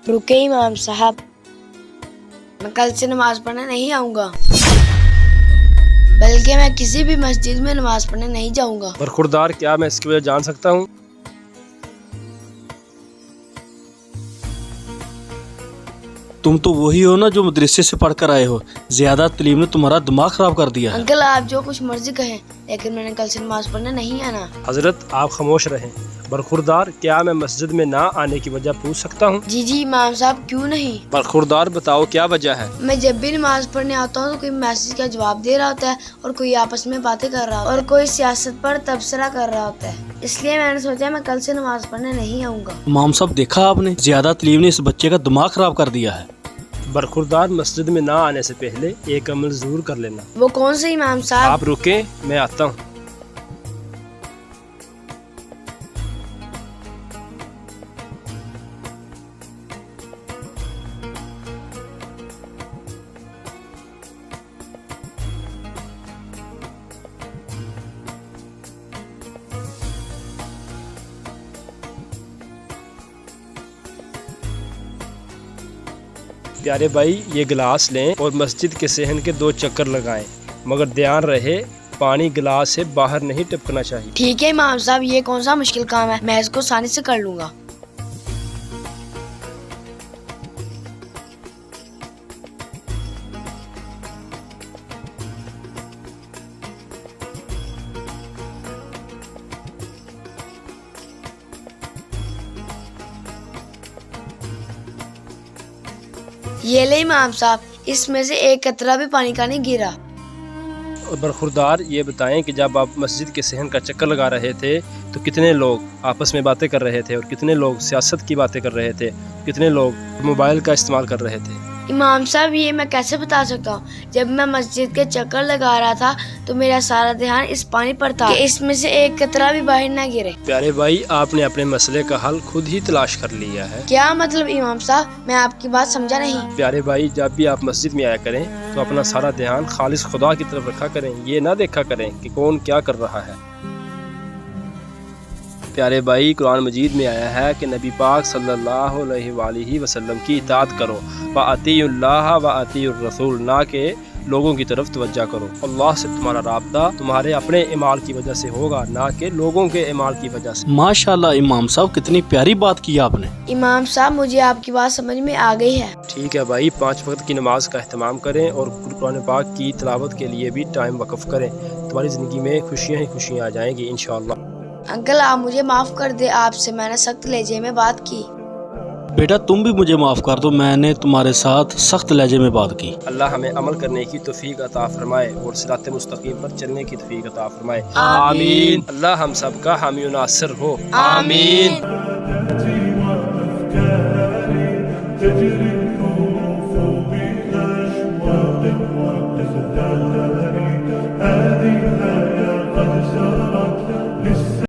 रुके इमाम साहब, मैं कल से नमाज पढ़ने नहीं आऊँगा, बल्कि मैं किसी भी मस्जिद में नमाज पढ़ने नहीं जाऊँगा। बरखुरदार, क्या मैं इसकी वजह जान सकता हूँ? तुम तो वही हो ना जो मदरसे से पढ़ कर आए हो। ज्यादा तालीम ने तुम्हारा दिमाग खराब कर दिया है। अंकल आप जो कुछ मर्जी कहें, लेकिन मैंने कल से नमाज पढ़ने नहीं आना। हजरत आप खामोश रहें। बरखुरदार, क्या मैं मस्जिद में ना आने की वजह पूछ सकता हूँ? जी इमाम साहब, क्यों नहीं। बरखुरदार, बताओ क्या वजह है? मैं जब भी नमाज पढ़ने आता हूँ तो कोई मैसेज का जवाब दे रहा होता है और कोई आपस में बातें कर रहा होता है और कोई सियासत पर तबसरा कर रहा होता है। इसलिए मैंने सोचा मैं कल से नमाज पढ़ने नहीं आऊँगा। इमाम साहब, देखा आपने, ज्यादा तालीम ने इस बच्चे का दिमाग खराब कर दिया है। बरखुरदार, मस्जिद में ना आने से पहले एक अमल जरूर कर लेना। वो कौन से इमाम साहब? आप रुके, मैं आता हूँ। प्यारे भाई, ये गिलास लें और मस्जिद के सहन के 2 चक्कर लगाएं, मगर ध्यान रहे पानी गिलास से बाहर नहीं टपकना चाहिए। ठीक है इमाम साहब, ये कौन सा मुश्किल काम है, मैं इसको आसानी से कर लूँगा। ये ले इमाम साहब, इसमें से एक कतरा भी पानी का नहीं गिरा। और बरखुरदार, ये बताएं कि जब आप मस्जिद के सहन का चक्कर लगा रहे थे तो कितने लोग आपस में बातें कर रहे थे और कितने लोग सियासत की बातें कर रहे थे, कितने लोग मोबाइल का इस्तेमाल कर रहे थे? इमाम साहब, ये मैं कैसे बता सकता हूँ। जब मैं मस्जिद के चक्कर लगा रहा था तो मेरा सारा ध्यान इस पानी पर था कि इसमें से एक कतरा भी बाहर ना गिरे। प्यारे भाई, आपने अपने मसले का हल खुद ही तलाश कर लिया है। क्या मतलब इमाम साहब, मैं आपकी बात समझा नहीं। प्यारे भाई, जब भी आप मस्जिद में आया करें तो अपना सारा ध्यान खालिस खुदा की तरफ रखा करें, ये ना देखा करें कि कौन क्या कर रहा है। प्यारे भाई, कुरान मजीद में आया है कि नबी पाक सल्लल्लाहु अलैहि वसल्लम की इताअत करो, व अतीउल्लाह व अतीउर रसूल, ना के लोगों की तरफ तवज्जो करो। अल्लाह से तुम्हारा राब्ता तुम्हारे अपने इमाल की वजह से होगा, ना कि लोगों के इमाल की वजह से। माशाल्लाह इमाम साहब, कितनी प्यारी बात की आपने। इमाम साहब, मुझे आपकी बात समझ में आ गई है। ठीक है भाई, 5 वक्त की नमाज का अहतमाम करें और कुरान पाक की तिलावत के लिए भी टाइम वक़्फ़ करें। तुम्हारी ज़िंदगी में खुशियाँ ही खुशियाँ आ जाएंगी इंशाअल्लाह। अंकल आप मुझे माफ कर दे, आपसे मैंने सख्त लहजे में बात की। बेटा तुम भी मुझे माफ कर दो, मैंने तुम्हारे साथ सख्त लहजे में बात की। अल्लाह हमें अमल करने की तौफीक अता फरमाए और सिरात मुस्तकीम पर चलने की तौफीक अता फरमाए। आमीन। अल्लाह हम सब का हामी व नासिर हो। आमीन। आमीन।